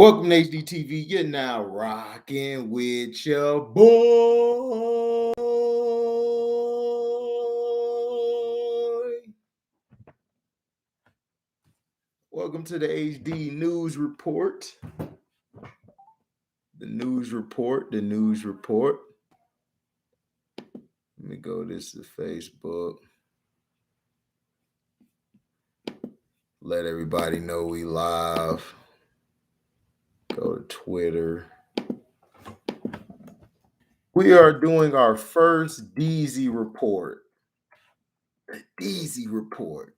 Welcome to HDTV. You're now rocking with your boy. Welcome to the HD News Report. The news report. Let me go this to Facebook. Let everybody know we live. Go to Twitter. We are doing our first HDEEZY report. The HDEEZY report.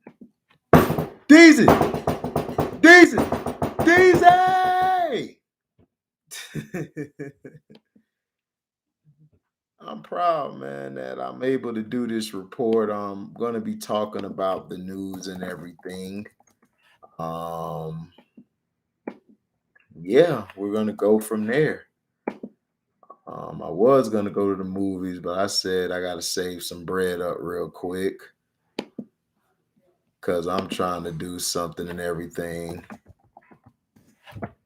HDEEZY! I'm proud, man, that I'm able to do this report. I'm going to be talking about the news and everything. Yeah, we're going to go from there. I was going to go to the movies, but I said I got to save some bread up real quick because I'm trying to do something and everything,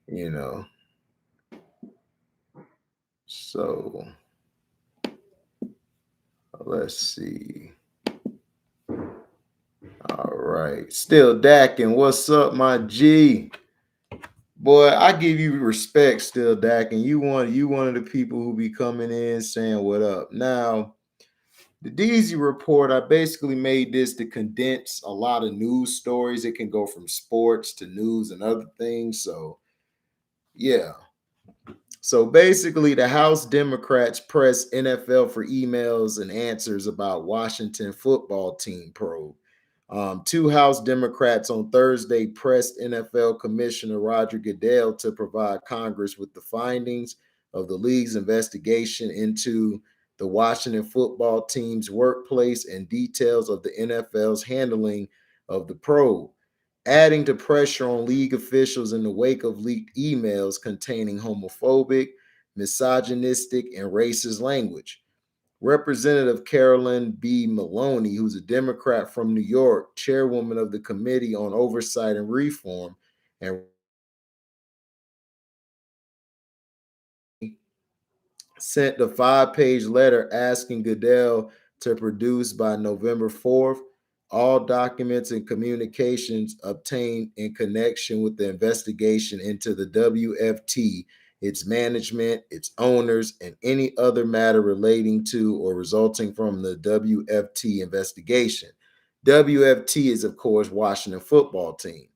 you know. So let's see. All right. Still Dacking. What's up, my G? Boy, I give you respect still, Dacking. You one of the people who be coming in saying what up. Now, the HDEEZY report, I basically made this to condense a lot of news stories. It can go from sports to news and other things. So, yeah. So basically, the House Democrats pressed NFL for emails and answers about Washington football team probe. Two House Democrats on Thursday pressed NFL Commissioner Roger Goodell to provide Congress with the findings of the league's investigation into the Washington football team's workplace and details of the NFL's handling of the probe, adding to pressure on league officials in the wake of leaked emails containing homophobic, misogynistic, and racist language. Representative Carolyn B. Maloney, who's a Democrat from New York, chairwoman of the Committee on Oversight and Reform, and sent a 5-page letter asking Goodell to produce by November 4th all documents and communications obtained in connection with the investigation into the WFT, its management, its owners, and any other matter relating to or resulting from the WFT investigation. WFT is, of course, Washington football team.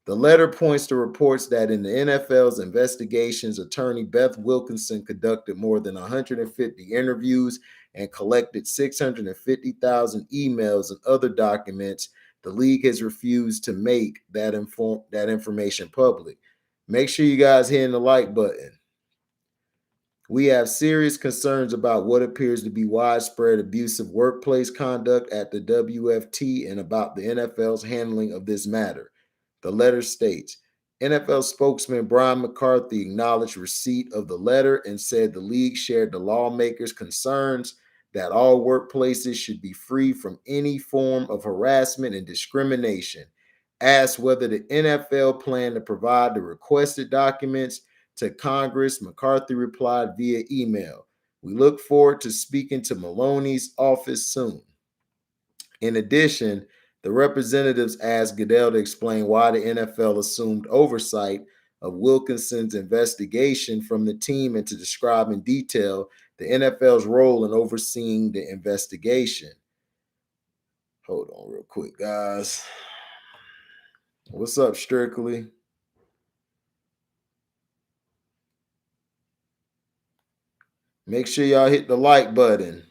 The letter points to reports that in the NFL's investigations, attorney Beth Wilkinson conducted more than 150 interviews and collected 650,000 emails and other documents. The league has refused to make that information public. Make sure you guys hit the like button. We have serious concerns about what appears to be widespread abusive workplace conduct at the WFT and about the NFL's handling of this matter. The letter states, NFL spokesman Brian McCarthy acknowledged receipt of the letter and said the league shared the lawmakers' concerns that all workplaces should be free from any form of harassment and discrimination. Asked whether the NFL planned to provide the requested documents to Congress, McCarthy replied via email, "We look forward to speaking to Maloney's office soon." In addition, the representatives asked Goodell to explain why the NFL assumed oversight of Wilkinson's investigation from the team and to describe in detail the NFL's role in overseeing the investigation. Hold on real quick, guys. What's up, Strictly? Make sure y'all hit the like button.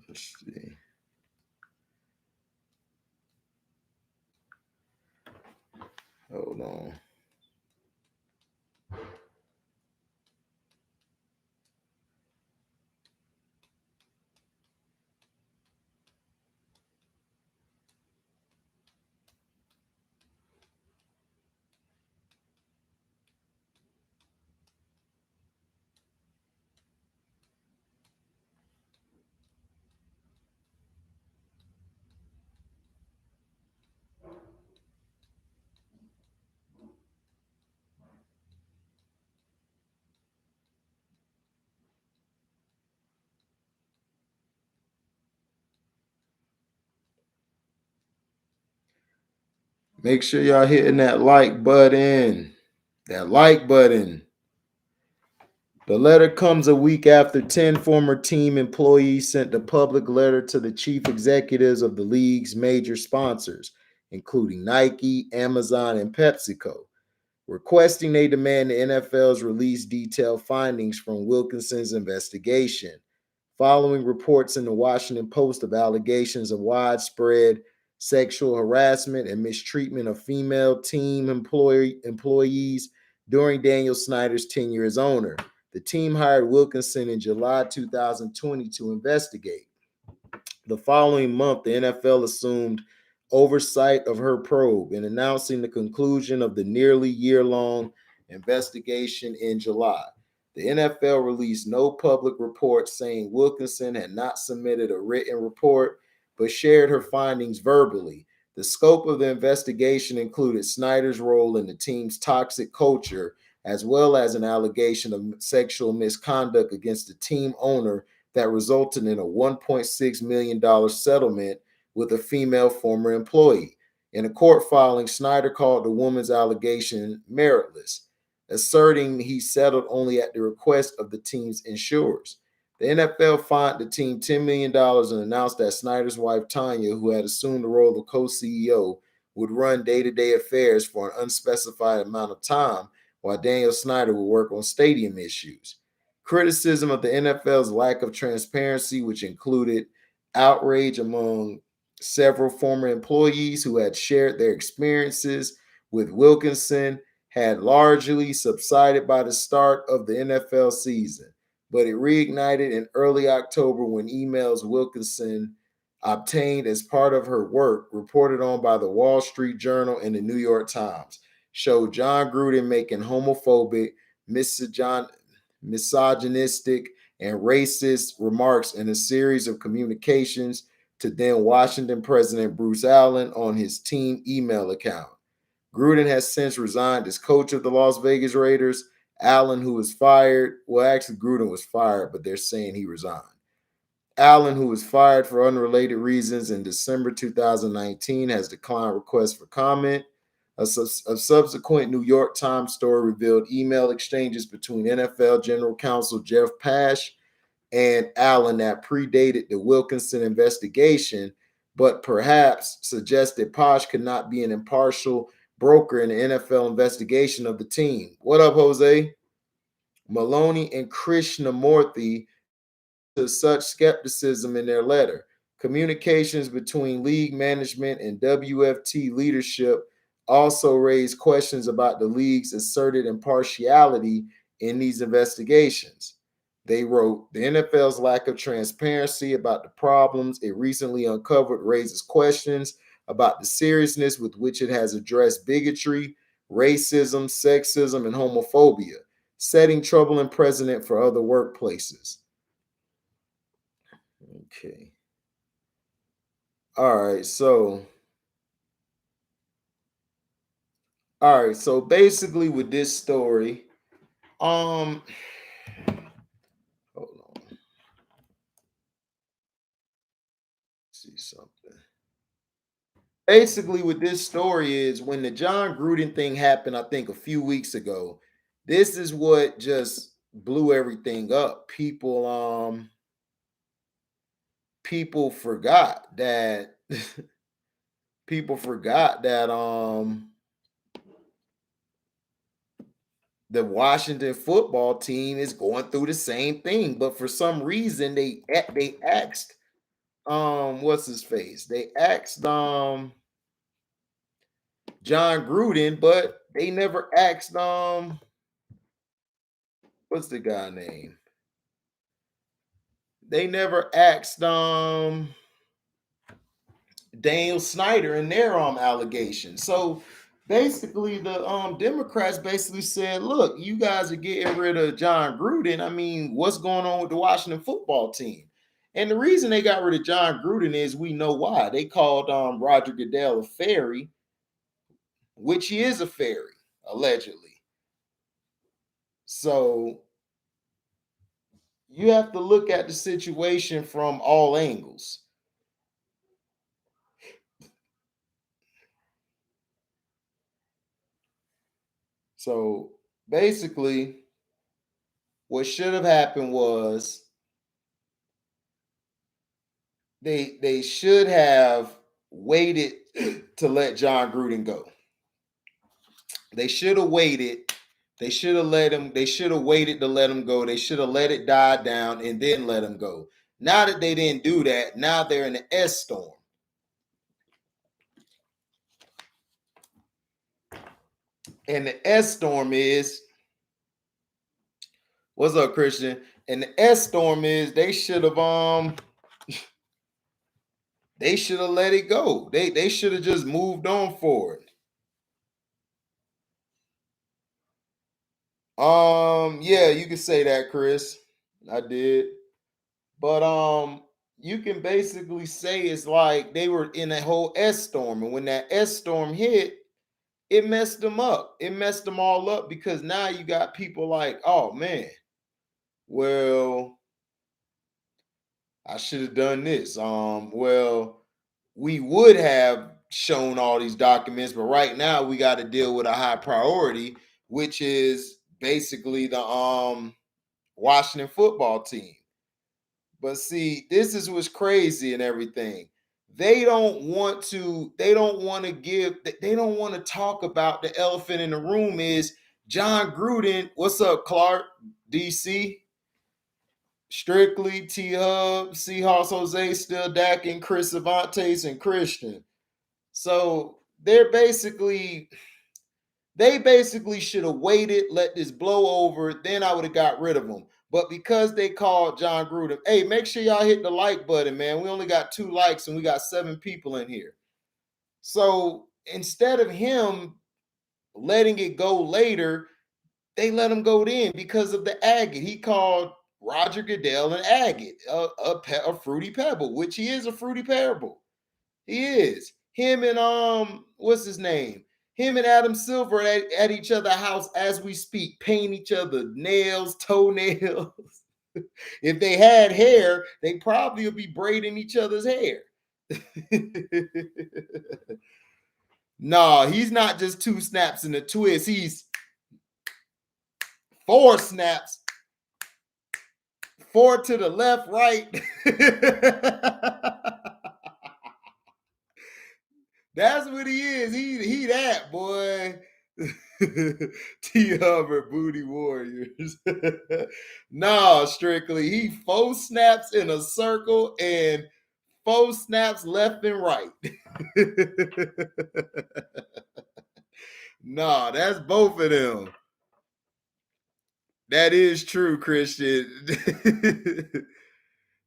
Let's see. Hold on. Make sure y'all hitting that like button. That like button. The letter comes a week after 10 former team employees sent a public letter to the chief executives of the league's major sponsors, including Nike, Amazon, and PepsiCo, requesting they demand the NFL's release detailed findings from Wilkinson's investigation, following reports in the Washington Post of allegations of widespread sexual harassment and mistreatment of female team employees during Daniel Snyder's tenure as owner. The team hired Wilkinson in July 2020 to investigate. The following month, the NFL assumed oversight of her probe in announcing the conclusion of the nearly year-long investigation in July. The NFL released no public report saying Wilkinson had not submitted a written report, but shared her findings verbally. The scope of the investigation included Snyder's role in the team's toxic culture, as well as an allegation of sexual misconduct against the team owner that resulted in a $1.6 million settlement with a female former employee. In a court filing, Snyder called the woman's allegation meritless, asserting he settled only at the request of the team's insurers. The NFL fined the team $10 million and announced that Snyder's wife, Tanya, who had assumed the role of co-CEO, would run day-to-day affairs for an unspecified amount of time, while Daniel Snyder would work on stadium issues. Criticism of the NFL's lack of transparency, which included outrage among several former employees who had shared their experiences with Wilkinson, had largely subsided by the start of the NFL season, but it reignited in early October when emails Wilkinson obtained as part of her work, reported on by the Wall Street Journal and the New York Times, showed John Gruden making homophobic, misogynistic, and racist remarks in a series of communications to then Washington President Bruce Allen on his team email account. Gruden has since resigned as coach of the Las Vegas Raiders. Allen, who was fired, well, actually, Gruden was fired, but they're saying he resigned. Allen, who was fired for unrelated reasons in December 2019, has declined requests for comment. A subsequent New York Times story revealed email exchanges between NFL General Counsel Jeff Pash and Allen that predated the Wilkinson investigation, but perhaps suggested Pash could not be an impartial broker in the NFL investigation of the team. What up, Jose? Maloney and Krishnamurthy to such skepticism in their letter. Communications between league management and WFT leadership also raised questions about the league's asserted impartiality in these investigations. They wrote, the NFL's lack of transparency about the problems it recently uncovered raises questions about the seriousness with which it has addressed bigotry, racism, sexism, and homophobia, setting troubling precedent for other workplaces. Okay. All right, so basically with this story, hold on. See something. Basically with this story is when the John Gruden thing happened, I think a few weeks ago, this is what just blew everything up. People forgot that people forgot that the Washington football team is going through the same thing, but for some reason they asked what's his face? They asked John Gruden, but they never asked what's the guy name? They never asked Daniel Snyder in their allegations. So basically the Democrats basically said, look, you guys are getting rid of John Gruden. I mean, what's going on with the Washington football team? And the reason they got rid of John Gruden is we know why. They called Roger Goodell a fairy, which he is a fairy, allegedly. So you have to look at the situation from all angles. So basically, what should have happened was they should have waited to let John Gruden go. They should have waited. They should have let him. They should have waited to let him go. They should have let it die down and then let him go. Now that they didn't do that, now they're in the S storm. And the S storm is, what's up, Christian? And the S storm is they should have let it go. They should have just moved on forward. Yeah, you can say that, Chris. I did. But you can basically say it's like they were in a whole S storm, and when that S storm hit, it messed them up. It messed them all up because now you got people like, oh man, well, I should have done this. Well, we would have shown all these documents, but right now we got to deal with a high priority, which is basically the Washington football team. But see, this is what's crazy and everything. They don't want to talk about the elephant in the room is John Gruden. What's up, Clark? DC, Strictly, T Hub, Seahawks, Jose, Still Dak, and Chris Avantes and Christian. So they basically should have waited, let this blow over. Then I would have got rid of them. But because they called John Gruden, hey, make sure y'all hit the like button, man. We only got 2 likes and we got 7 people in here. So instead of him letting it go later, they let him go then because of the agate. He called Roger Goodell an agate, a fruity pebble, which he is a fruity pebble. He is. Him and what's his name? Him and Adam Silver at each other's house as we speak, paint each other nails, toenails. If they had hair, they probably would be braiding each other's hair. No, he's not just 2 snaps and a twist. He's 4 snaps, 4 to the left, right. That's what he is. He that boy. T Hubbard Booty Warriors. No, strictly. He 4 snaps in a circle and 4 snaps left and right. No, that's both of them. That is true, Christian.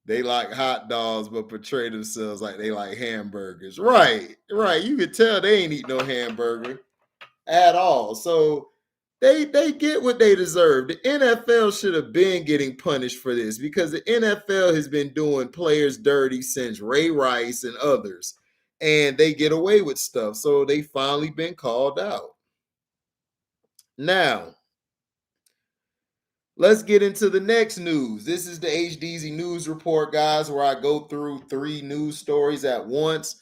They like hot dogs, but portray themselves like they like hamburgers. Right, right. You can tell they ain't eat no hamburger at all. So they get what they deserve. The NFL should have been getting punished for this because the NFL has been doing players dirty since Ray Rice and others, and they get away with stuff. So they finally been called out. Now, let's get into the next news. This is the HDEEZY news report, guys, where I go through 3 news stories at once.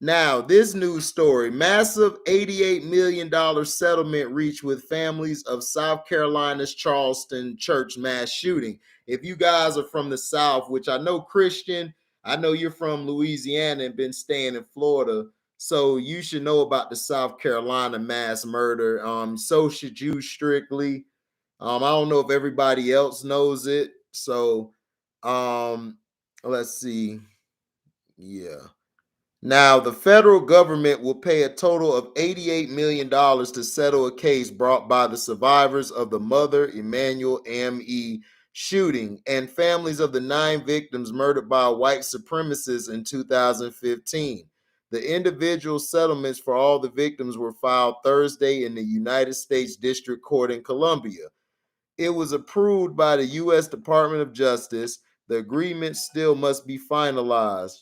Now, this news story, massive $88 million settlement reached with families of South Carolina's Charleston church mass shooting. If you guys are from the South, which I know, Christian, I know you're from Louisiana and been staying in Florida, so you should know about the South Carolina mass murder. So should you, Strictly. I don't know if everybody else knows it. So, let's see. Yeah. Now, the federal government will pay a total of $88 million to settle a case brought by the survivors of the Mother Emanuel M.E. shooting and families of the 9 victims murdered by white supremacists in 2015. The individual settlements for all the victims were filed Thursday in the United States District Court in Columbia. It was approved by the U.S. Department of Justice. The agreement still must be finalized.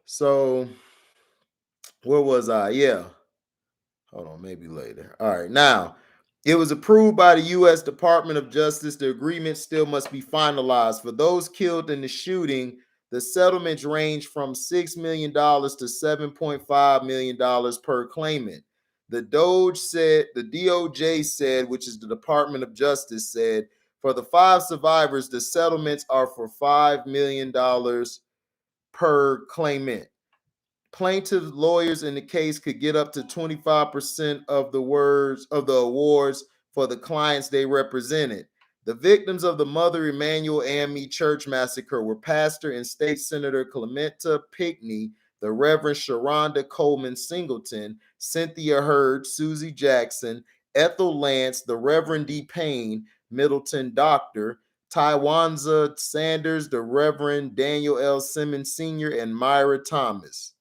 So where was I? Yeah. Hold on, maybe later. All right. Now, it was approved by the U.S. Department of Justice. The agreement still must be finalized. For those killed in the shooting, the settlements range from $6 million to $7.5 million per claimant. The DOJ said, which is the Department of Justice said, for the 5 survivors, the settlements are for $5 million per claimant. Plaintiff lawyers in the case could get up to 25% of the awards for the clients they represented. The victims of the Mother Emanuel AME Church massacre were Pastor and State Senator Clementa Pinckney, the Reverend Sharonda Coleman Singleton, Cynthia Hurd, Susie Jackson, Ethel Lance, the Reverend D. Payne, Middleton Doctor, Tywanza Sanders, the Reverend Daniel L. Simmons Sr., and Myra Thomas.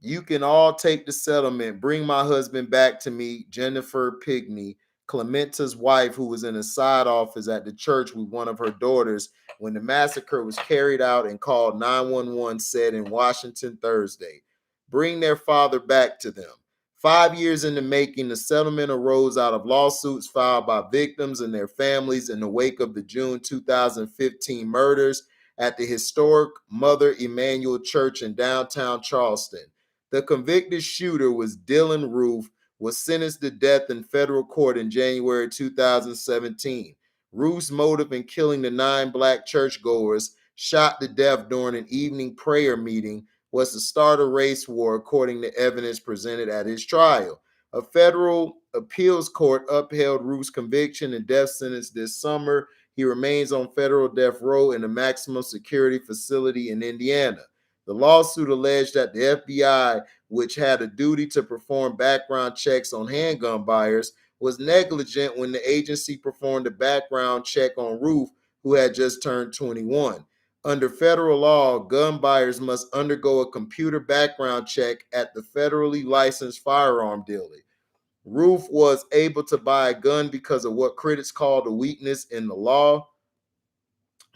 You can all take the settlement. Bring my husband back to me, Jennifer Pigney, Clementa's wife, who was in a side office at the church with one of her daughters when the massacre was carried out, and called 911, said in Washington Thursday. Bring their father back to them. 5 years in the making, the settlement arose out of lawsuits filed by victims and their families in the wake of the June 2015 murders at the historic Mother Emanuel Church in downtown Charleston. The convicted shooter was Dylan Roof, was sentenced to death in federal court in January 2017. Roof's motive in killing the 9 black churchgoers shot to death during an evening prayer meeting was to start a race war, according to evidence presented at his trial. A federal appeals court upheld Roof's conviction and death sentence this summer. He remains on federal death row in a maximum security facility in Indiana. The lawsuit alleged that the FBI, which had a duty to perform background checks on handgun buyers, was negligent when the agency performed a background check on Roof, who had just turned 21. Under federal law, gun buyers must undergo a computer background check at the federally licensed firearm dealer. Roof was able to buy a gun because of what critics called a weakness in the law.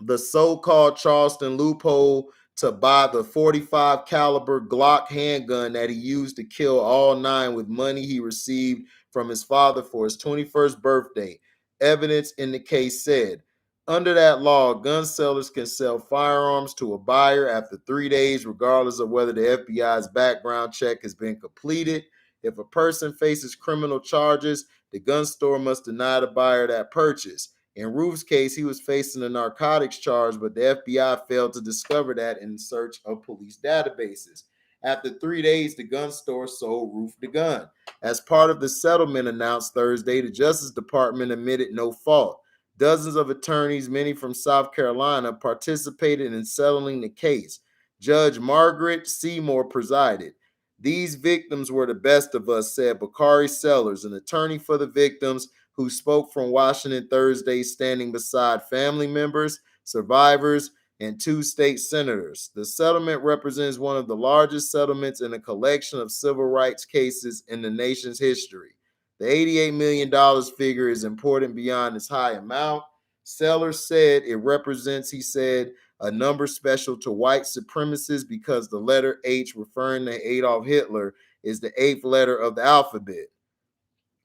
The so-called Charleston loophole to buy the 45 caliber Glock handgun that he used to kill all 9 with money he received from his father for his 21st birthday. Evidence in the case said, under that law, gun sellers can sell firearms to a buyer after 3 days, regardless of whether the FBI's background check has been completed. If a person faces criminal charges, the gun store must deny the buyer that purchase. In Roof's case, he was facing a narcotics charge, but the FBI failed to discover that in search of police databases. After 3 days, the gun store sold Roof the gun. As part of the settlement announced Thursday, the Justice Department admitted no fault. Dozens of attorneys, many from South Carolina, participated in settling the case. Judge Margaret Seymour presided. These victims were the best of us, said Bakari Sellers, an attorney for the victims, who spoke from Washington Thursday, standing beside family members, survivors, and 2 state senators. The settlement represents one of the largest settlements in a collection of civil rights cases in the nation's history. The $88 million figure is important beyond its high amount. Sellers said it represents, he said, a number special to white supremacists because the letter H, referring to Adolf Hitler, is the 8th letter of the alphabet.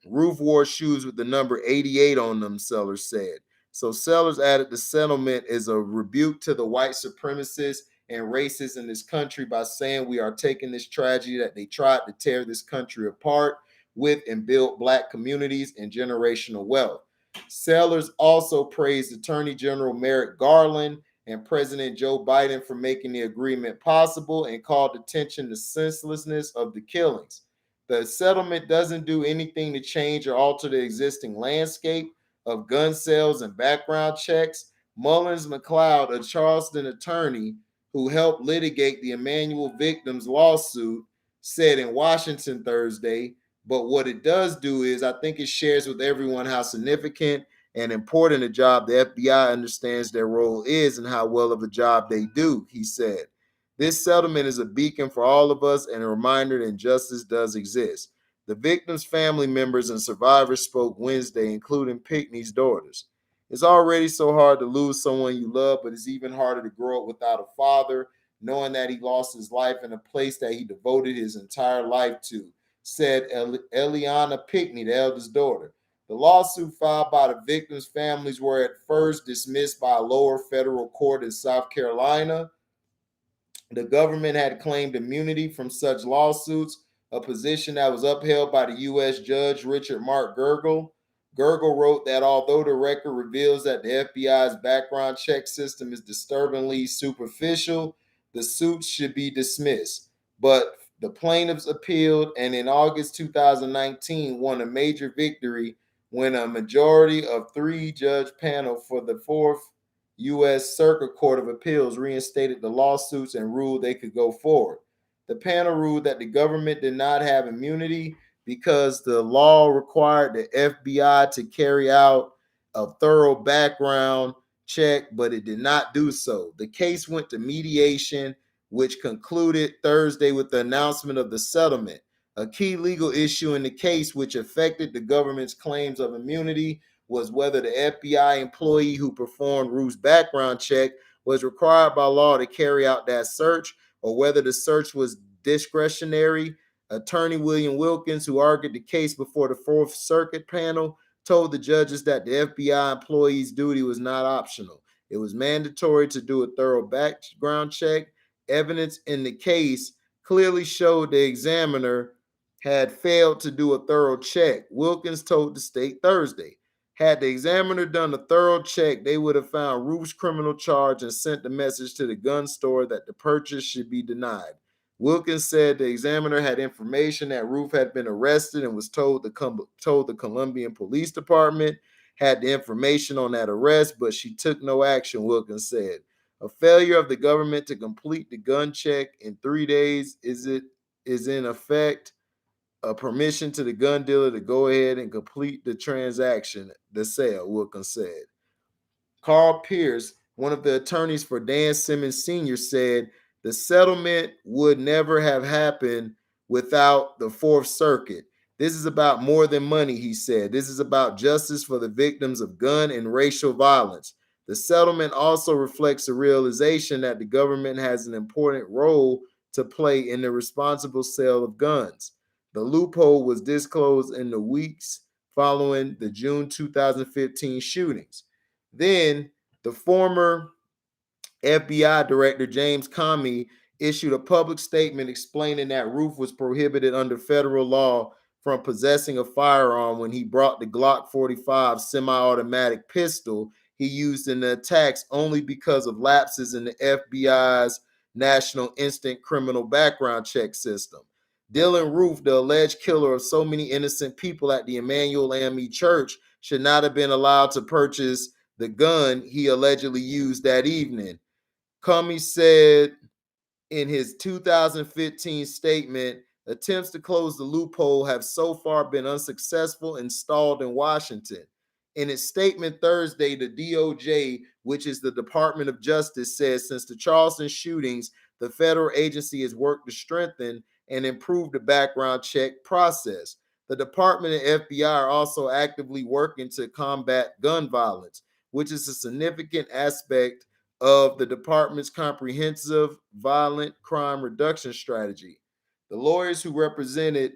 Roof wore shoes with the number 88 on them, Sellers said. So Sellers added the settlement is a rebuke to the white supremacists and racists in this country by saying we are taking this tragedy that they tried to tear this country apart with and build black communities and generational wealth. Sellers also praised Attorney General Merrick Garland and President Joe Biden for making the agreement possible and called attention to the senselessness of the killings. The settlement doesn't do anything to change or alter the existing landscape of gun sales and background checks. Mullins McLeod, a Charleston attorney who helped litigate the Emanuel victims lawsuit, said in Washington Thursday, but what it does do is I think it shares with everyone how significant and important a job the FBI understands their role is and how well of a job they do, he said. This settlement is a beacon for all of us and a reminder that justice does exist. The victims' family members and survivors spoke Wednesday, including Pinckney's daughters. It's already so hard to lose someone you love, but it's even harder to grow up without a father. knowing that he lost his life in a place that he devoted his entire life to, said Eliana Pickney, the eldest daughter. The lawsuit filed by the victims' families were at first dismissed by a lower federal court in South Carolina. The government had claimed immunity from such lawsuits, a position that was upheld by the U.S. Judge Richard Mark Gergel. Gergel wrote that although the record reveals that the FBI's background check system is disturbingly superficial, the suits should be dismissed. But the plaintiffs appealed and in August 2019 won a major victory when a majority of three-judge panel for the Fourth U.S. Circuit Court of Appeals reinstated the lawsuits and ruled they could go forward. The panel ruled that the government did not have immunity because the law required the FBI to carry out a thorough background check, but it did not do so. The case went to mediation, which concluded Thursday with the announcement of the settlement. A key legal issue in the case, which affected the government's claims of immunity, was whether the FBI employee who performed Ruth's background check was required by law to carry out that search, or whether the search was discretionary. Attorney William Wilkins, who argued the case before the Fourth Circuit panel, told the judges that the FBI employee's duty was not optional. It was mandatory to do a thorough background check. Evidence in the case clearly showed the examiner had failed to do a thorough check, Wilkins told the state Thursday. Had the examiner done a thorough check, they would have found Ruth's criminal charge and sent the message to the gun store that the purchase should be denied. Wilkins said the examiner had information that Ruth had been arrested and was told the Colombian Police Department had the information on that arrest, but she took no action, Wilkins said. A failure of the government to complete the gun check in 3 days is in effect a permission to the gun dealer to go ahead and complete the transaction, the sale, Wilkins said. Carl Pierce, one of the attorneys for Dan Simmons Sr., said the settlement would never have happened without the Fourth Circuit. This is about more than money, he said. This is about justice for the victims of gun and racial violence. The settlement also reflects the realization that the government has an important role to play in the responsible sale of guns. The loophole was disclosed in the weeks following the June 2015 shootings. Then the former FBI Director James Comey issued a public statement explaining that Ruth was prohibited under federal law from possessing a firearm when he brought the Glock 45 semi-automatic pistol he used in the attacks only because of lapses in the FBI's National Instant Criminal Background Check system. Dylan Roof, the alleged killer of so many innocent people at the Emmanuel AME Church, should not have been allowed to purchase the gun he allegedly used that evening. Comey said in his 2015 statement, attempts to close the loophole have so far been unsuccessful and stalled in Washington. In its statement Thursday, the DOJ, which is the Department of Justice, says since the Charleston shootings, the federal agency has worked to strengthen and improve the background check process. The department and FBI are also actively working to combat gun violence, which is a significant aspect of the department's comprehensive violent crime reduction strategy. The lawyers who represented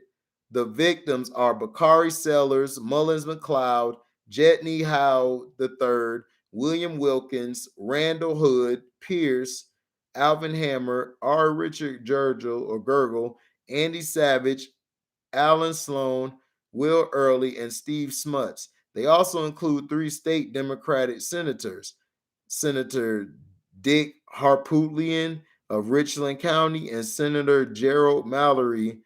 the victims are Bakari Sellers, Mullins McLeod, Jetney Howe III, William Wilkins, Randall Hood, Pierce, Alvin Hammer, R. Richard Gergel, Andy Savage, Alan Sloan, Will Early, and Steve Smuts. They also include 3 state Democratic senators, Senator Dick Harpootlian of Richland County and Senator Gerald Mallory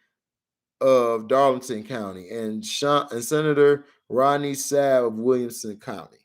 of Darlington County and Senator Rodney Saab of Williamson County.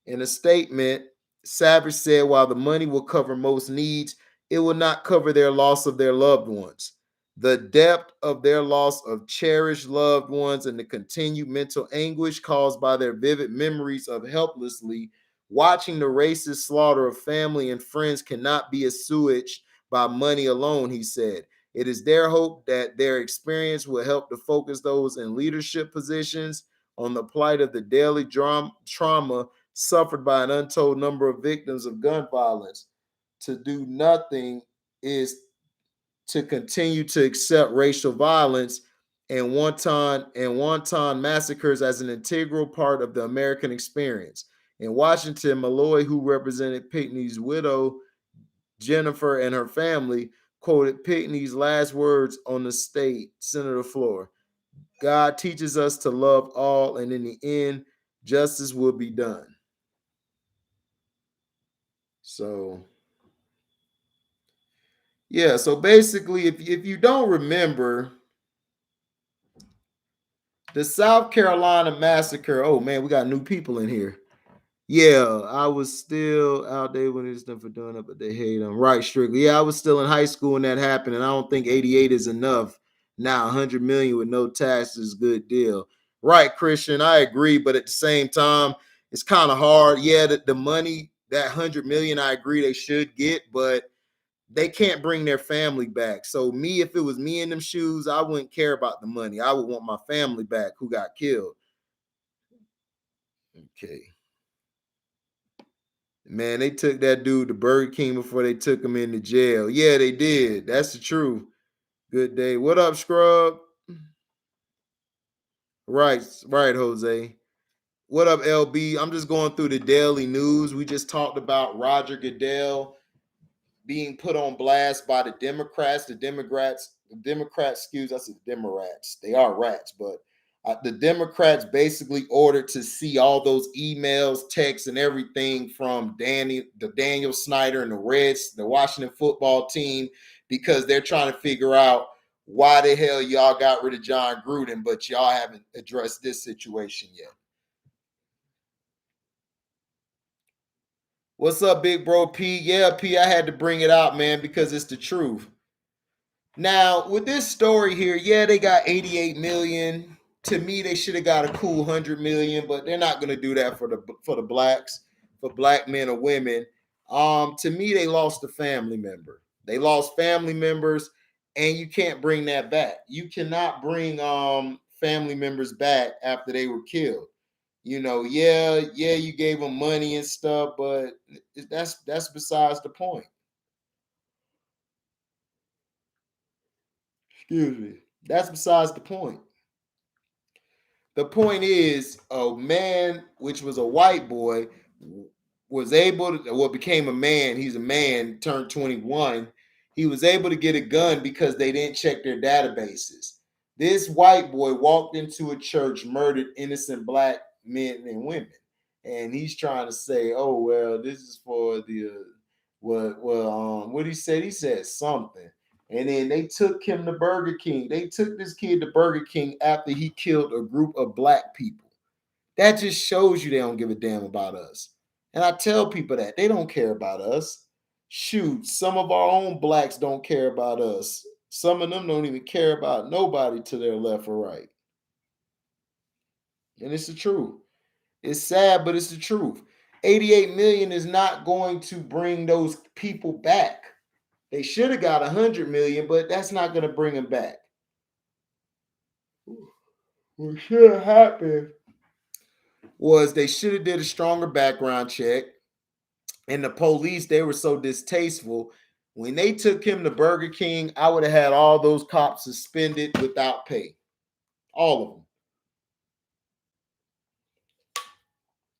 In a statement, Savage said while the money will cover most needs, it will not cover their loss of their loved ones. The depth of their loss of cherished loved ones and the continued mental anguish caused by their vivid memories of helplessly watching the racist slaughter of family and friends cannot be assuaged by money alone, he said. It is their hope that their experience will help to focus those in leadership positions on the plight of the daily trauma suffered by an untold number of victims of gun violence. To do nothing is to continue to accept racial violence and wanton massacres as an integral part of the American experience. In Washington, Malloy, who represented Pinckney's widow, Jennifer, and her family, quoted Pinckney's last words on the state senator floor. God teaches us to love all, and in the end, justice will be done. So, yeah, so basically, if you don't remember, the South Carolina massacre, oh man, we got new people in here. Yeah, I was still out there when it's done for doing it, but they hate them. Right, strictly. Yeah, I was still in high school when that happened, and I don't think 88 is enough. Now, 100 million with no taxes is a good deal. Right, Christian, I agree, but at the same time, it's kind of hard. Yeah, the money, that 100 million, I agree they should get, but they can't bring their family back. So me, if it was me in them shoes, I wouldn't care about the money. I would want my family back who got killed. Okay. Man, they took that dude to Burger King before they took him into jail. Yeah, they did. That's the truth. Good day. What up, Scrub? Right, right, Jose. What up, LB? I'm just going through the daily news. We just talked about Roger Goodell being put on blast by the Democrats. The Democrats, excuse us, the Democrats. They are rats, but the Democrats basically ordered to see all those emails, texts, and everything from Daniel Snyder and the Reds, the Washington football team, because they're trying to figure out why the hell y'all got rid of John Gruden, but y'all haven't addressed this situation yet. What's up, big bro P? Yeah, P, I had to bring it out, man, because it's the truth. Now, with this story here, yeah, they got 88 million. To me, they should have got a cool 100 million, but they're not going to do that for the blacks, for black men or women. To me, they lost a family member. They lost family members, and you can't bring that back. You cannot bring family members back after they were killed. Yeah, you gave them money and stuff, but that's besides the point. Excuse me. That's besides the point. The point is, a man, which was a white boy, was able to, well, became a man. He's a man, turned 21. He was able to get a gun because they didn't check their databases. This white boy walked into a church, murdered innocent black men and women. And he's trying to say, oh, well, this is for the, what he said? He said something. And then they took him to Burger King. They took this kid to Burger King after he killed a group of black people. That just shows you they don't give a damn about us. And I tell people that they don't care about us. Shoot, some of our own blacks don't care about us. Some of them don't even care about nobody to their left or right. And it's the truth. It's sad, but it's the truth. 88 million is not going to bring those people back. They should have got 100 million, but that's not going to bring them back. What should have happened was they should have did a stronger background check. And the police, they were so distasteful. When they took him to Burger King, I would have had all those cops suspended without pay. All of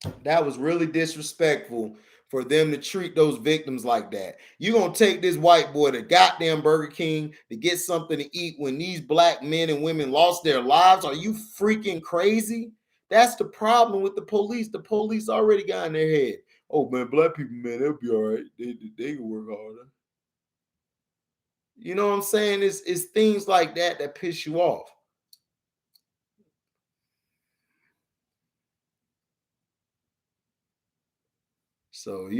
them. That was really disrespectful for them to treat those victims like that. You're going to take this white boy to goddamn Burger King to get something to eat when these black men and women lost their lives? Are you freaking crazy? That's the problem with the police. The police already got in their head. Oh, man, black people, man, they'll be all right. They can work harder. You know what I'm saying? It's things like that piss you off. So,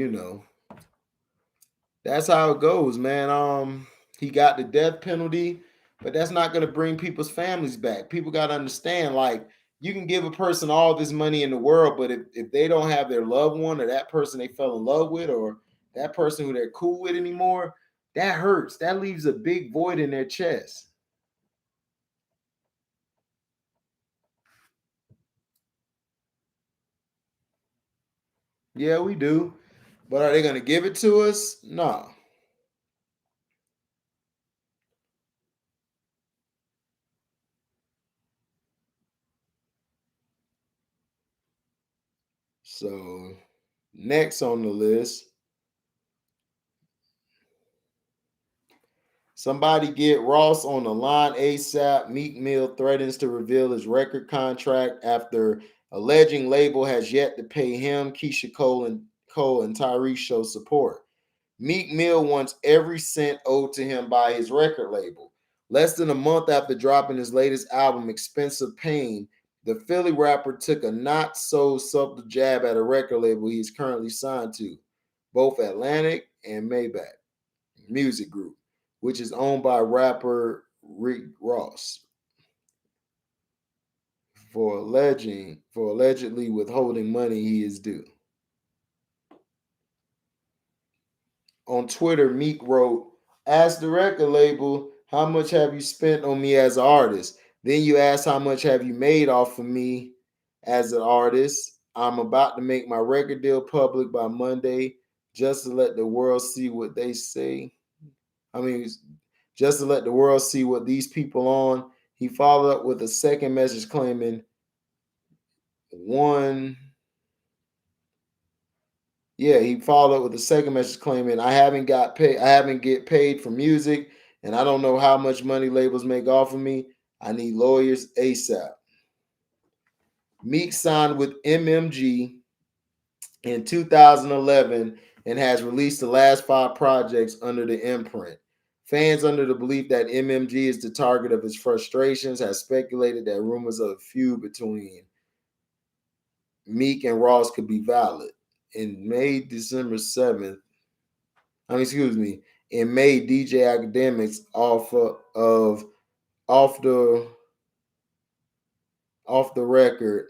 that's how it goes, man. He got the death penalty, but that's not going to bring people's families back. People got to understand, like, you can give a person all this money in the world, but if they don't have their loved one or that person they fell in love with or that person who they're cool with anymore, that hurts. That leaves a big void in their chest. Yeah, we do. But are they going to give it to us? No. So next on the list, somebody get Ross on the line ASAP. Meek Mill threatens to reveal his record contract after alleging label has yet to pay him. Keisha Cole and Tyrese show support. Meek Mill wants every cent owed to him by his record label. Less than a month after dropping his latest album, Expensive Pain, the Philly rapper took a not so subtle jab at a record label he is currently signed to, both Atlantic and Maybach Music Group, which is owned by rapper Rick Ross, for allegedly withholding money he is due. On Twitter, Meek wrote, "Ask the record label, how much have you spent on me as an artist? Then you ask how much have you made off of me as an artist. I'm about to make my record deal public by Monday just to let the world see what they say. I mean, just to let the world see what these people on." He followed up with a second message claiming one Yeah, he followed up with a second message claiming, I haven't get paid for music, and I don't know how much money labels make off of me. I need lawyers ASAP." Meek signed with MMG in 2011 and has released the last 5 projects under the imprint. Fans, under the belief that MMG is the target of his frustrations, have speculated that rumors of a feud between Meek and Ross could be valid. In May, December 7th, excuse me, in May, DJ Academics off the off the record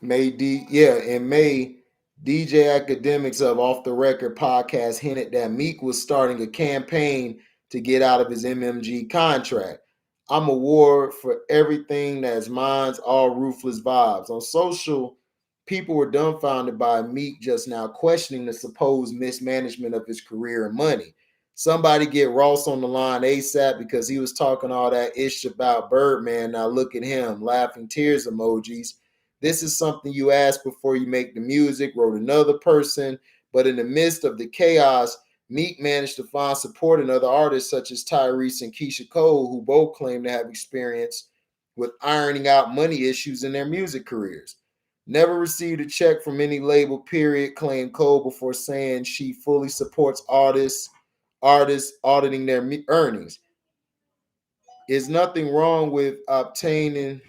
in May, DJ Academics of Off the Record podcast hinted that Meek was starting a campaign to get out of his MMG contract. "I'm a war for everything that's mine's, all ruthless vibes." On social, people were dumbfounded by Meek just now questioning the supposed mismanagement of his career and money. Somebody get Ross on the line ASAP because he was talking all that ish about Birdman. Now look at him, laughing tears emojis. "This is something you ask before you make the music," wrote another person. But in the midst of the chaos, Meek managed to find support in other artists such as Tyrese and Keisha Cole, who both claim to have experience with ironing out money issues in their music careers. "Never received a check from any label, period," claimed Cole before saying she fully supports artists auditing their earnings. "Is nothing wrong with obtaining."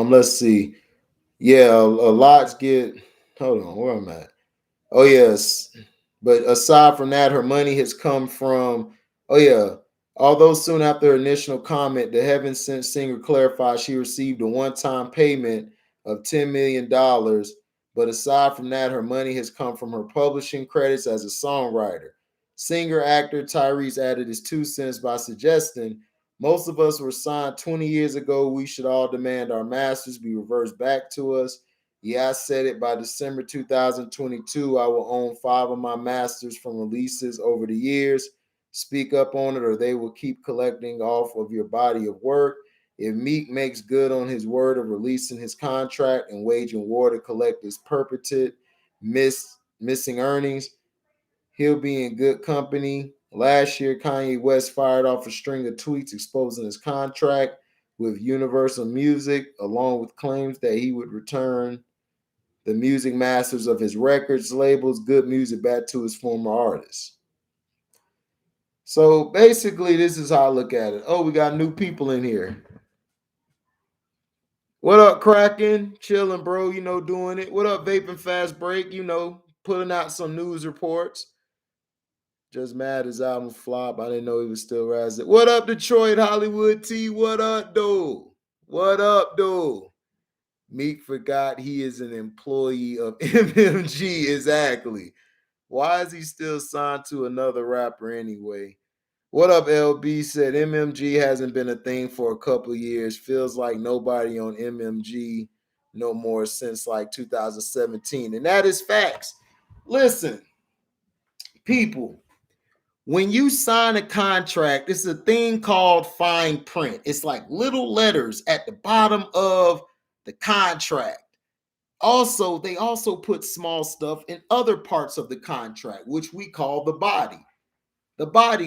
Let's see. Yeah, a lot's get. Hold on, where am I at? Oh yes, but aside from that, her money has come from. Oh yeah, although soon after her initial comment, the Heaven Sent singer clarified she received a one-time payment of $10 million. But aside from that, her money has come from her publishing credits as a songwriter. Singer actor Tyrese added his 2 cents by suggesting, "Most of us were signed 20 years ago. We should all demand our masters be reversed back to us. Yeah, I said it. By December 2022, I will own 5 of my masters from releases over the years. Speak up on it, or they will keep collecting off of your body of work." If Meek makes good on his word of releasing his contract and waging war to collect his perpetual missing earnings, he'll be in good company. Last year, Kanye West fired off a string of tweets exposing his contract with Universal Music, along with claims that he would return the music masters of his records labels good music back to his former artists. So basically, this is how I look at it. Oh, we got new people in here. What up, Kraken? Chilling, bro. Doing it. What up, Vaping Fast Break? Putting out some news reports. Just mad his album flop. I didn't know he was still rising. What up, Detroit Hollywood T? What up, dude? What up, dude? Meek forgot he is an employee of MMG. Exactly. Why is he still signed to another rapper anyway? What up, LB? Said MMG hasn't been a thing for a couple years. Feels like nobody on MMG no more since like 2017. And that is facts. Listen, people, when you sign a contract, it's a thing called fine print. It's like little letters at the bottom of the contract. Also, they also put small stuff in other parts of the contract, which we call the body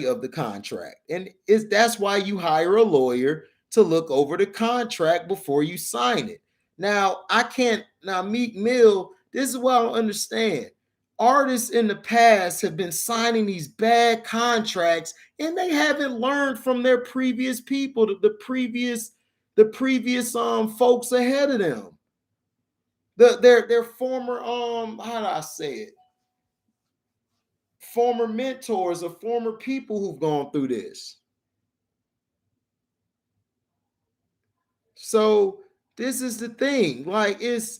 of the contract. And that's why you hire a lawyer to look over the contract before you sign it. Now Meek Mill, this is what I don't understand. Artists in the past have been signing these bad contracts and they haven't learned from their previous people, the previous folks ahead of them. Their former how do I say it? Former mentors or former people who've gone through this. So this is the thing. Like it's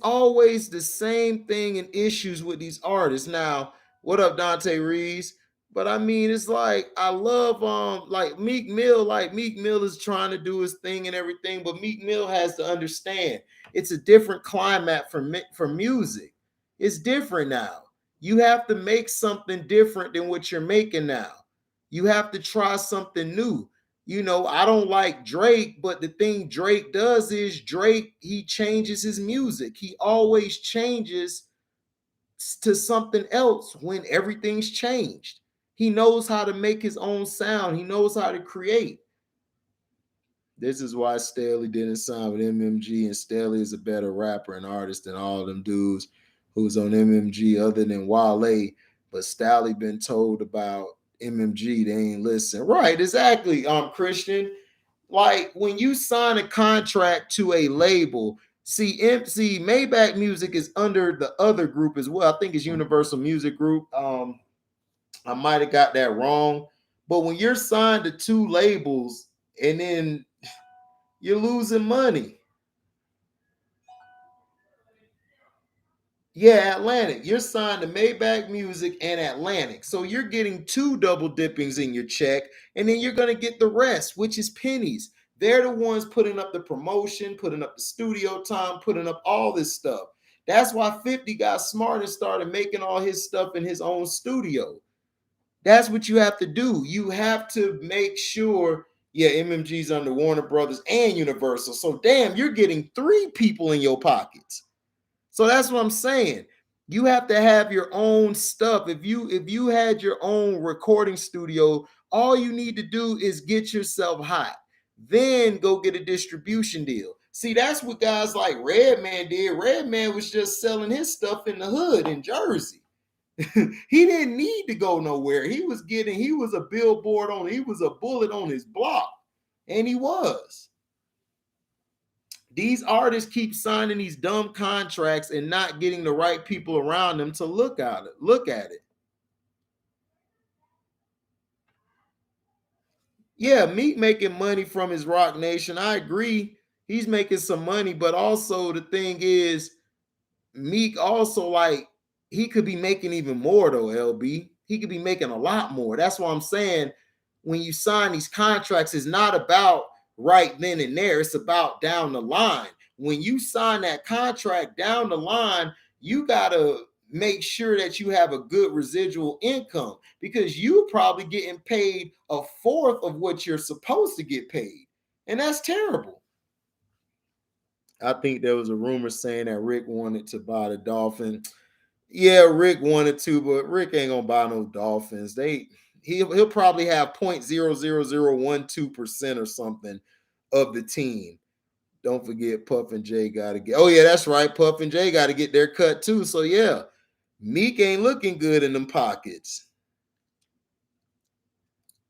always the same thing and issues with these artists. Now, what up, Dante Reeves? But I mean, it's like I love like Meek Mill. Like Meek Mill is trying to do his thing and everything, but Meek Mill has to understand it's a different climate for music. It's different now. You have to make something different than what you're making now. You have to try something new. I don't like Drake, but the thing Drake does is he changes his music. He always changes to something else when everything's changed. He knows how to make his own sound. He knows how to create. This is why Staley didn't sign with MMG, and Staley is a better rapper and artist than all of them dudes who's on MMG other than Wale. But Staley been told about MMG, they ain't listen. Right, exactly, Christian. Like when you sign a contract to a label, see Maybach Music is under the other group as well. I think it's Universal Music Group. I might have got that wrong. But when you're signed to two labels and then you're losing money. Yeah, Atlantic. You're signed to Maybach Music and Atlantic. So you're getting two double dippings in your check, and then you're going to get the rest, which is pennies. They're the ones putting up the promotion, putting up the studio time, putting up all this stuff. That's why 50 got smart and started making all his stuff in his own studio. That's what you have to do. You have to make sure, yeah, MMG's under Warner Brothers and Universal. So damn, you're getting three people in your pockets. So that's what I'm saying. You have to have your own stuff. If you had your own recording studio, all you need to do is get yourself hot. Then go get a distribution deal. See, that's what guys like Redman did. Redman was just selling his stuff in the hood in Jersey. He didn't need to go nowhere. He was a billboard he was a bullet on his block. And he was. These artists keep signing these dumb contracts and not getting the right people around them to look at it. Yeah, Meek making money from his Rock Nation. I agree. He's making some money, but also the thing is, Meek also like he could be making even more though, LB. He could be making a lot more. That's why I'm saying when you sign these contracts, it's not about right then and there. It's about down the line. When you sign that contract down the line, you gotta make sure that you have a good residual income because you're probably getting paid a fourth of what you're supposed to get paid. And that's terrible. I think there was a rumor saying that Rick wanted to buy the Dolphin. Yeah, Rick wanted to, but Rick ain't gonna buy no Dolphins. He'll probably have 0.00012% or something of the team. Don't forget Puff and Jay gotta get. Oh, yeah, that's right. Puff and Jay gotta get their cut too. So yeah, Meek ain't looking good in them pockets.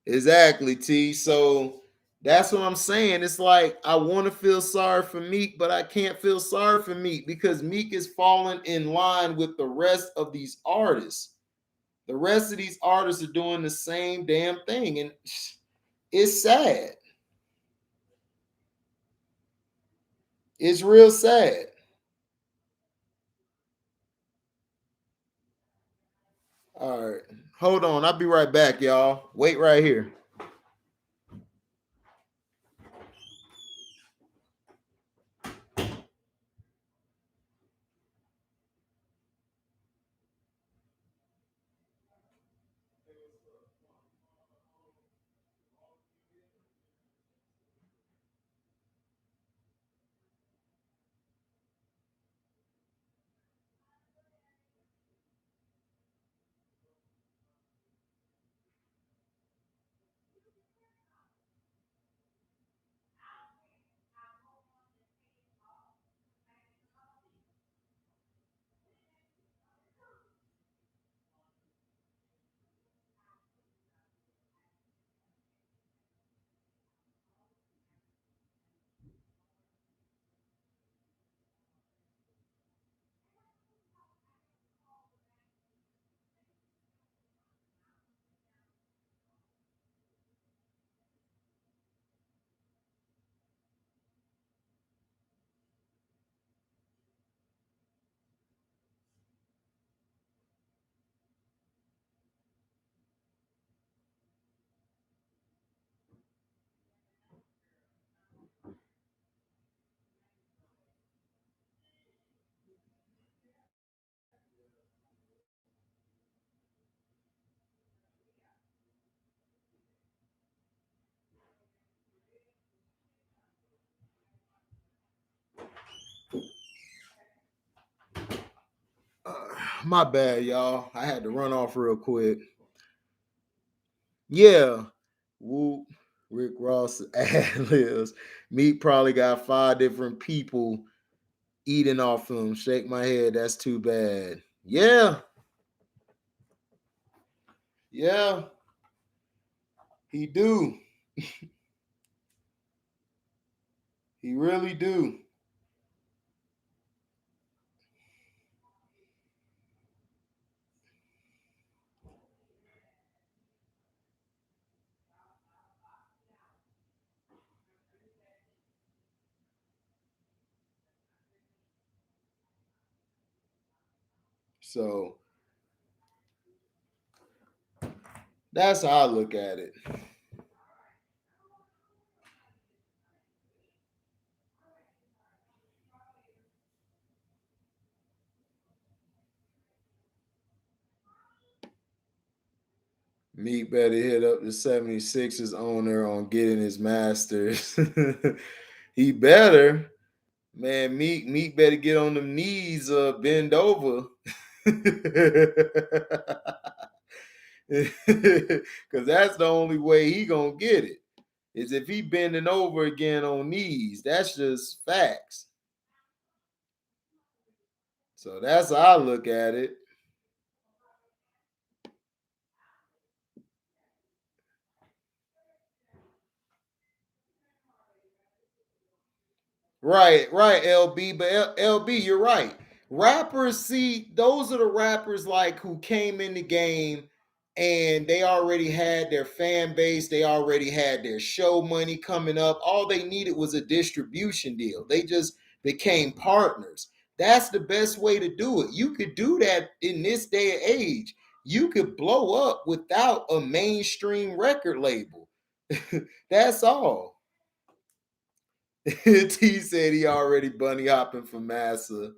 Exactly, T. So That's what I'm saying. It's like I want to feel sorry for Meek, but I can't feel sorry for Meek because Meek is falling in line with the rest of these artists. The rest of these artists are doing the same damn thing, and it's sad. It's real sad. All right. Hold on. I'll be right back, y'all. Wait right here. Uh, my bad, y'all. I had to run off real quick. Yeah. Whoop. Rick Ross ad libs. Meek probably got 5 different people eating off him. Shake my head. That's too bad. Yeah. Yeah. He do. He really do. So that's how I look at it. Meek better hit up the 76ers owner on getting his masters. He better. Man, Meek better get on them knees, bend over. Cause that's the only way he gonna get it. Is if he bending over again on knees. That's just facts. So that's how I look at it. Right, right, LB. But LB, you're right. Rappers, see, those are the rappers like who came in the game and they already had their fan base, they already had their show money coming up. All they needed was a distribution deal. They just became partners. That's the best way to do it. You could do that in this day and age. You could blow up without a mainstream record label. That's all. T said he already bunny hopping for Massa.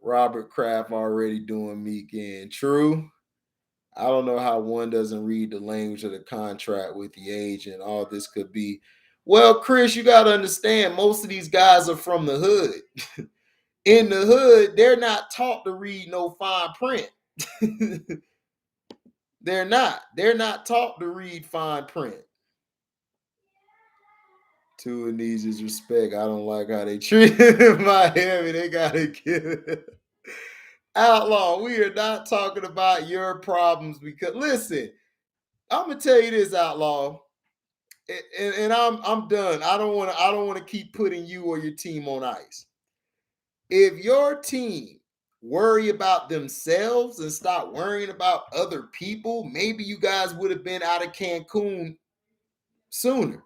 Robert Kraft already doing Meek in. True. I don't know how one doesn't read the language of the contract with the agent. All this could be. Well, Chris, you got to understand, most of these guys are from the hood. In the hood, they're not taught to read no fine print. They're not. They're not taught to read fine print. Two of these is respect. I don't like how they treat Miami. They gotta give it. Outlaw, we are not talking about your problems because listen, I'm gonna tell you this, Outlaw. And I'm done. I don't want to keep putting you or your team on ice. If your team worry about themselves and stop worrying about other people, maybe you guys would have been out of Cancun sooner.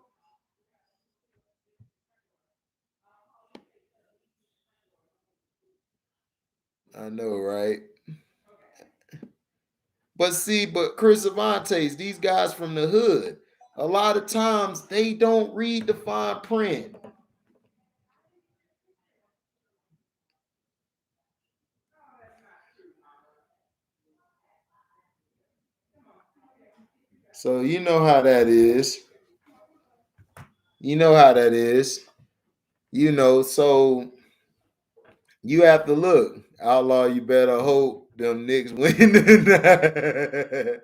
I know, right? But see, but Chris Avantes, these guys from the hood, a lot of times they don't read the fine print. So you know how that is. You know how that is. So you have to look. Outlaw, you better hope them Knicks win tonight.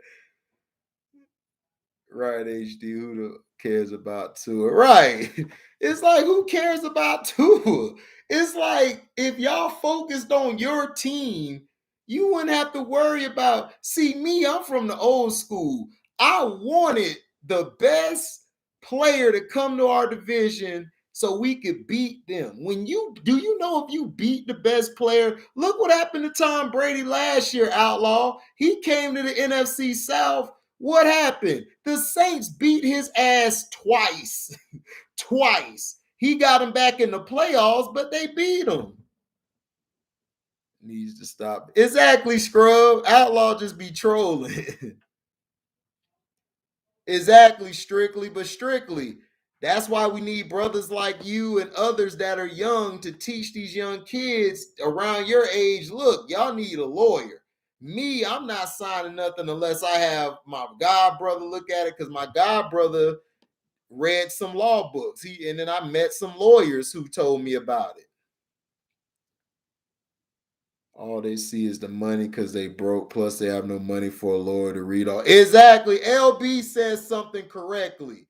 Right, HD. Cares about Tua? Right. It's like, who cares about Tua? It's like, if y'all focused on your team, you wouldn't have to worry about. See, me, I'm from the old school. I wanted the best player to come to our division so we could beat them. You know if you beat the best player, look what happened to Tom Brady last year, Outlaw. He came to the NFC South. What happened? The Saints beat his ass twice. Twice. He got him back in the playoffs, but they beat him. Needs to stop. Exactly, Scrub. Outlaw just be trolling. Exactly, strictly, but strictly. That's why we need brothers like you and others that are young to teach these young kids around your age. Look, y'all need a lawyer. Me, I'm not signing nothing unless I have my god brother look at it, because my god brother read some law books. And then I met some lawyers who told me about it. All they see is the money because they broke. Plus, they have no money for a lawyer to read all. Exactly. LB says something correctly.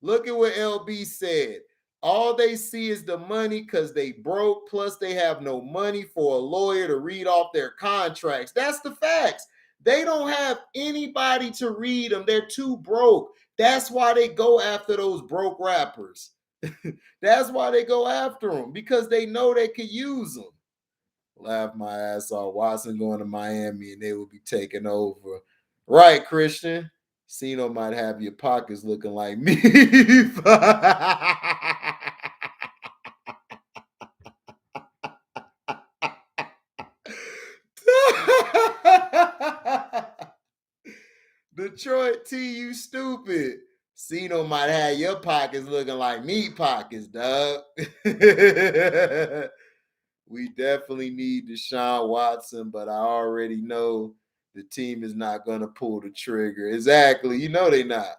Look at what LB said. All they see is the money because they broke. Plus, they have no money for a lawyer to read off their contracts. That's the facts. They don't have anybody to read them. They're too broke. That's why they go after those broke rappers. That's why they go after them, because they know they could use them. Laugh my ass off. Watson going to Miami and they will be taking over. Right, Christian? Cino might have your pockets looking like me. Detroit T, you stupid. Cino might have your pockets looking like meat pockets, dog. We definitely need Deshaun Watson, but I already know the team is not going to pull the trigger. Exactly. You know they not.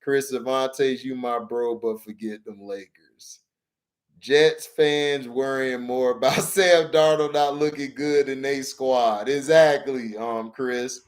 Chris Avantes, you my bro, but forget them Lakers. Jets fans worrying more about Sam Darnold not looking good in their squad. Exactly, Chris.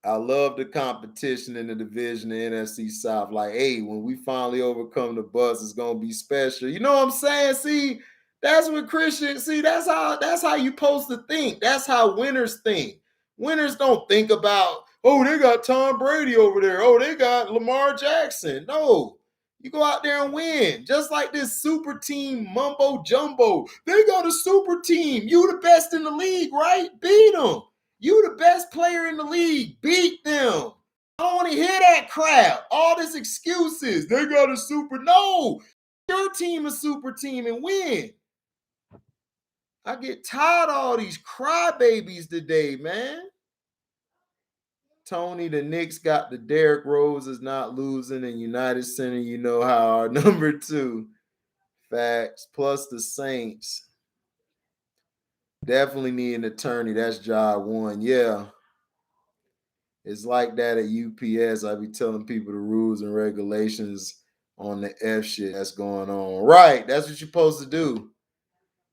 I love the competition in the division, the NFC South. Like, hey, when we finally overcome the bus, it's gonna be special. You know what I'm saying? See, that's what Christian. See, that's how you supposed to think. That's how winners think. Winners don't think about, oh, they got Tom Brady over there. Oh, they got Lamar Jackson. No, you go out there and win. Just like this super team mumbo jumbo. They got a super team. You the best in the league, right? Beat them. You the best player in the league. Beat them. I don't want to hear that crap. All this excuses. They got a super. No, your team a super team and win. I get tired of all these crybabies today, man. Tony, the Knicks got the Derrick Rose is not losing, and United Center, you know how our number two. Facts. Plus the Saints. Definitely need an attorney. That's job one. Yeah. It's like that at UPS. I be telling people the rules and regulations on the F shit that's going on. Right. That's what you're supposed to do.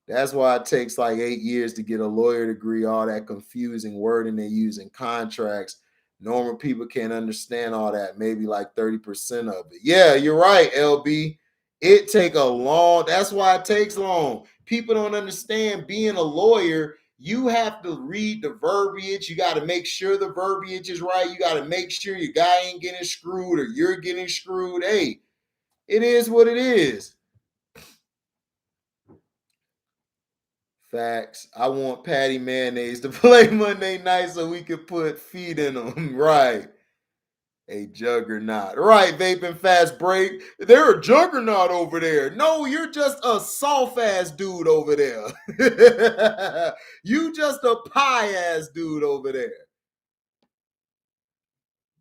That's why it takes like 8 years to get a lawyer degree, all that confusing wording they use in contracts. Normal people can't understand all that, maybe like 30% of it. Yeah, you're right, LB. It take a long, that's why it takes long. People don't understand being a lawyer. You have to read the verbiage. You got to make sure the verbiage is right. You got to make sure your guy ain't getting screwed or you're getting screwed. Hey, it is what it is. Facts. I want Patty Mayonnaise to play Monday night so we can put feet in them. Right. A juggernaut. Right, vaping fast break. They're a juggernaut over there. No, you're just a soft ass dude over there. You just a pie ass dude over there.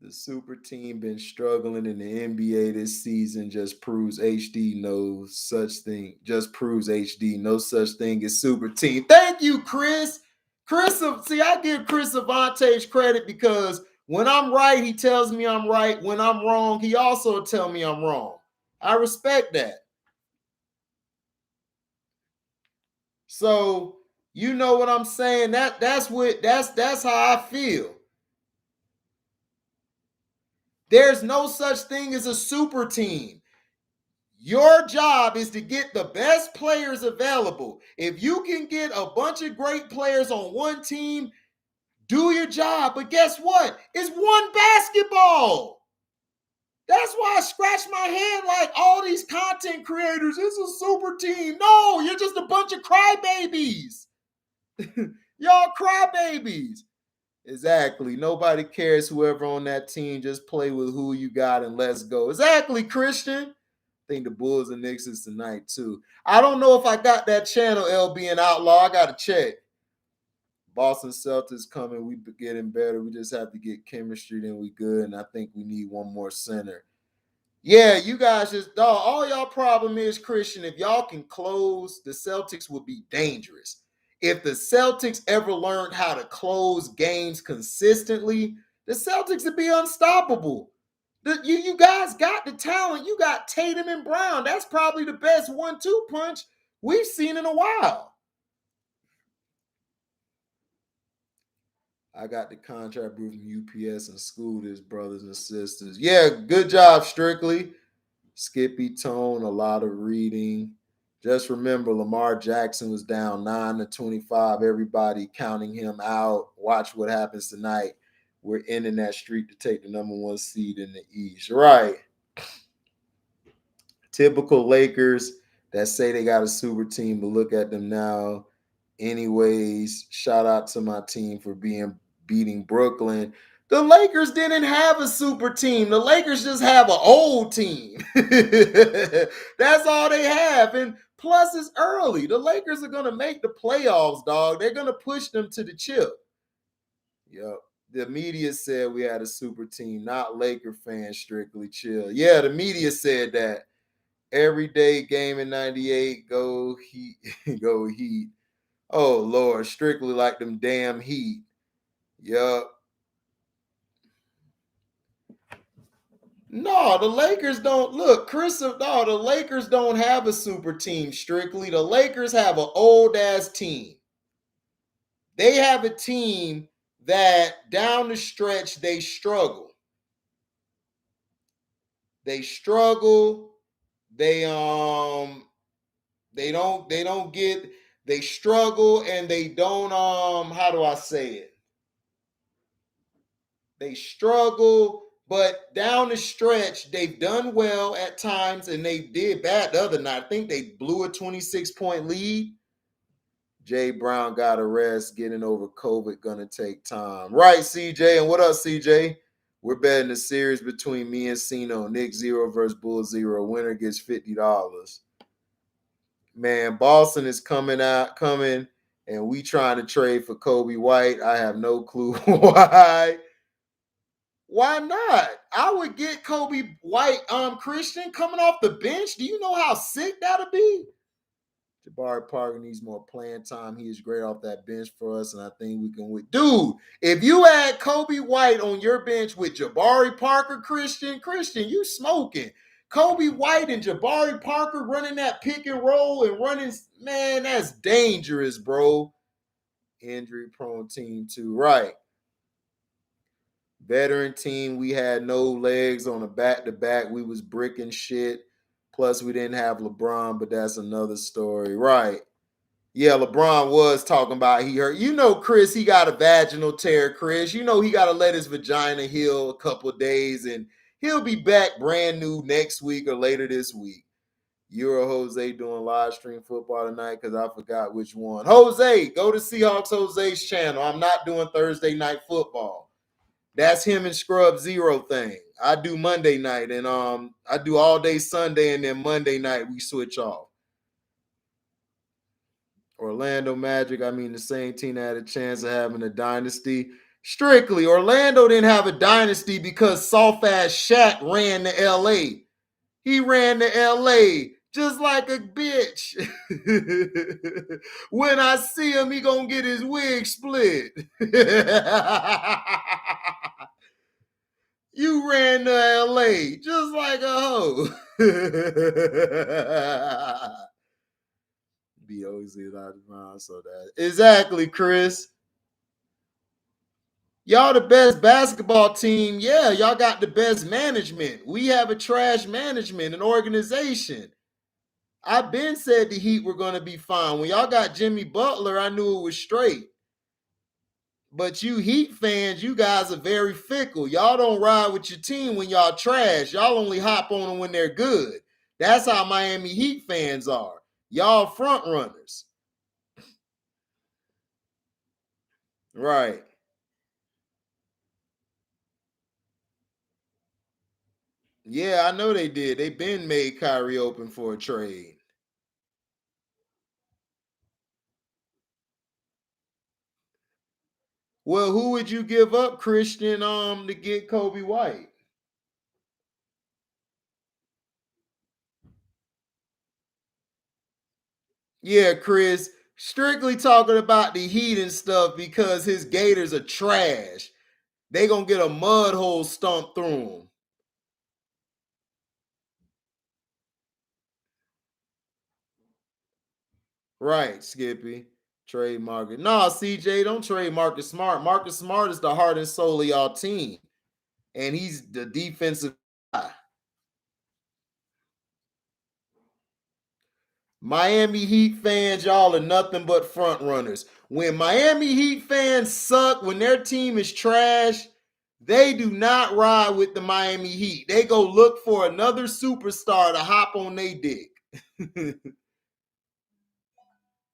The super team been struggling in the NBA this season. Just proves HD no such thing. Just proves HD no such thing as super team. Thank you, Chris. See, I give Chris Avantage credit because when I'm right, he tells me I'm right. When I'm wrong, he also tell me I'm wrong. I respect that. So you know what I'm saying? That's how I feel. There's no such thing as a super team. Your job is to get the best players available. If you can get a bunch of great players on one team, do your job. But guess what? It's one basketball. That's why I scratch my head like all these content creators. It's a super team. No, you're just a bunch of crybabies. Y'all crybabies. Exactly. Nobody cares whoever on that team. Just play with who you got and let's go. Exactly, Christian. I think the Bulls and Knicks is tonight too. I don't know if I got that channel LB and Outlaw. I gotta check. Boston Celtics coming. We getting better. We just have to get chemistry, then we good. And I think we need one more center. Yeah, you guys just dog. All y'all problem is Christian. If y'all can close, the Celtics would be dangerous. If the Celtics ever learned how to close games consistently, the Celtics would be unstoppable. You guys got the talent. You got Tatum and Brown. That's probably the best 1-2 punch we've seen in a while. I got the contract from UPS and school this, brothers and sisters. Yeah, good job, Strictly. Skippy Tone, a lot of reading. Just remember, Lamar Jackson was down 9-25. Everybody counting him out. Watch what happens tonight. We're ending that streak to take the number 1 seed in the East. Right. Typical Lakers that say they got a super team, but look at them now. Anyways, shout out to my team for beating Brooklyn. The Lakers didn't have a super team. The Lakers just have an old team. That's all they have. And plus, it's early. The Lakers are going to make the playoffs, dog. They're going to push them to the chip. Yep. The media said we had a super team, not Laker fans, strictly chill. Yeah, the media said that. Everyday game in 98, go Heat, go Heat. Oh, Lord, strictly like them damn Heat. Yup. No, the Lakers don't look, Chris. No, the Lakers don't have a super team. Strictly, the Lakers have an old ass team. They have a team that down the stretch they struggle. They struggle. They struggle and they don't how do I say it? They struggle, but down the stretch, they've done well at times, and they did bad the other night. I think they blew a 26-point lead. Jay Brown got a rest. Getting over COVID gonna take time. Right, CJ. And what up, CJ? We're betting the series between me and Cino. Nick 0 versus Bull 0. Winner gets $50. Man, Boston is coming, and we trying to trade for Kobe White. I have no clue why. Why not? I would get Kobe White, Christian coming off the bench. Do you know how sick that'll be? Jabari Parker needs more playing time. He is great off that bench for us, and I think we can win. Dude, if you add Kobe White on your bench with Jabari Parker, Christian, you smoking. Kobe White and Jabari Parker running that pick and roll and running, man, that's dangerous, bro. Injury-prone team too, right. Veteran team, we had no legs on a back-to-back. We was bricking shit. Plus, we didn't have LeBron, but that's another story. Right. Yeah, LeBron was talking about he hurt. You know, Chris, he got a vaginal tear, Chris. You know, he got to let his vagina heal a couple of days and he'll be back brand new next week or later this week. Euro Jose doing live stream football tonight because I forgot which one. Jose, go to Seahawks Jose's channel. I'm not doing Thursday night football. That's him and Scrub Zero thing. I do Monday night and I do all day Sunday and then Monday night we switch off. Orlando Magic, I mean, the same team that had a chance of having a dynasty. Strictly, Orlando didn't have a dynasty because soft ass Shaq ran to LA. He ran to LA just like a bitch. When I see him, he gonna get his wig split. You ran to LA just like a hoe. BOZ so that exactly, Chris. Y'all the best basketball team. Yeah, y'all got the best management. We have a trash management and organization. I've been said the Heat were going to be fine. When y'all got Jimmy Butler, I knew it was straight. But you Heat fans, you guys are very fickle. Y'all don't ride with your team when y'all trash. Y'all only hop on them when they're good. That's how Miami Heat fans are. Y'all front runners. Right. Yeah, I know they did. They been made Kyrie open for a trade. Well, who would you give up, Christian, to get Kobe White? Yeah, Chris, strictly talking about the Heat and stuff because his Gators are trash. They gonna get a mud hole stomped through them. Right, Skippy. Trade Marcus. Nah, CJ, don't trade Marcus Smart. Marcus Smart is the heart and soul of y'all team. And he's the defensive guy. Miami Heat fans, y'all are nothing but front runners. When Miami Heat fans suck, when their team is trash, they do not ride with the Miami Heat. They go look for another superstar to hop on their dick.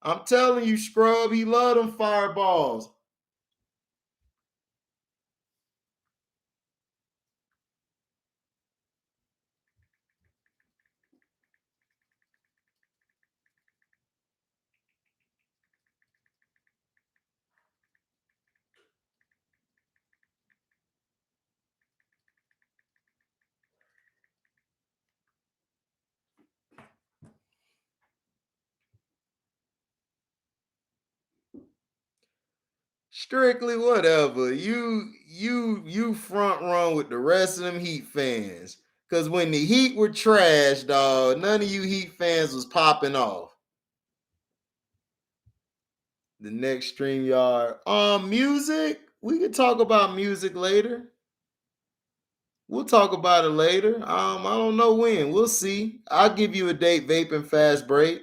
I'm telling you, Scrub, he love them fireballs. Strictly whatever. You front run with the rest of them Heat fans. Cause when the Heat were trash, dog, none of you Heat fans was popping off. The next stream yard. Music. We can talk about music later. We'll talk about it later. I don't know when. We'll see. I'll give you a date, vaping fast break.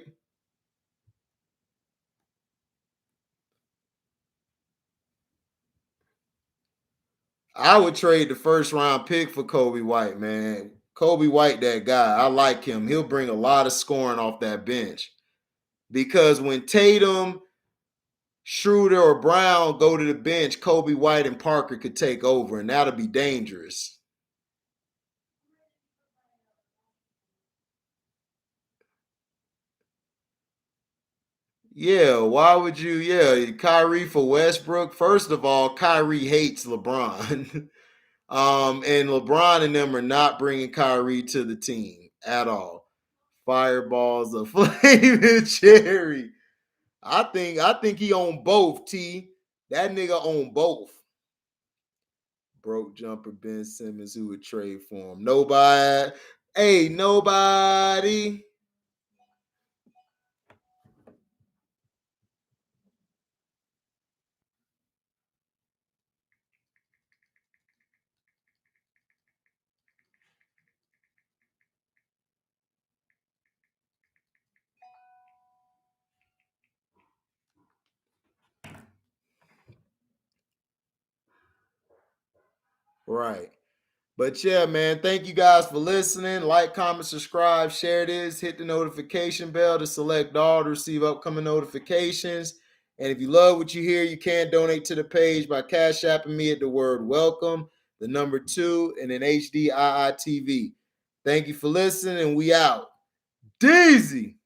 I would trade the first round pick for Kobe White, man. Kobe White, that guy. I like him. He'll bring a lot of scoring off that bench. Because when Tatum, Schroeder, or Brown go to the bench, Kobe White and Parker could take over, and that'll be dangerous. Yeah, why would you? Yeah, Kyrie for Westbrook. First of all, Kyrie hates LeBron. And LeBron and them are not bringing Kyrie to the team at all. Fireballs of flaming cherry. I think he owned both. T. That nigga owned both. Broke jumper Ben Simmons who would trade for him. Nobody. Hey, nobody. Right. But yeah, man, thank you guys for listening. Like, comment, subscribe, share this, hit the notification bell to select all to receive upcoming notifications. And if you love what you hear, you can donate to the page by cash apping me at the word welcome, the number 2, and then HDIITV. Thank you for listening, and we out. HDEEZY.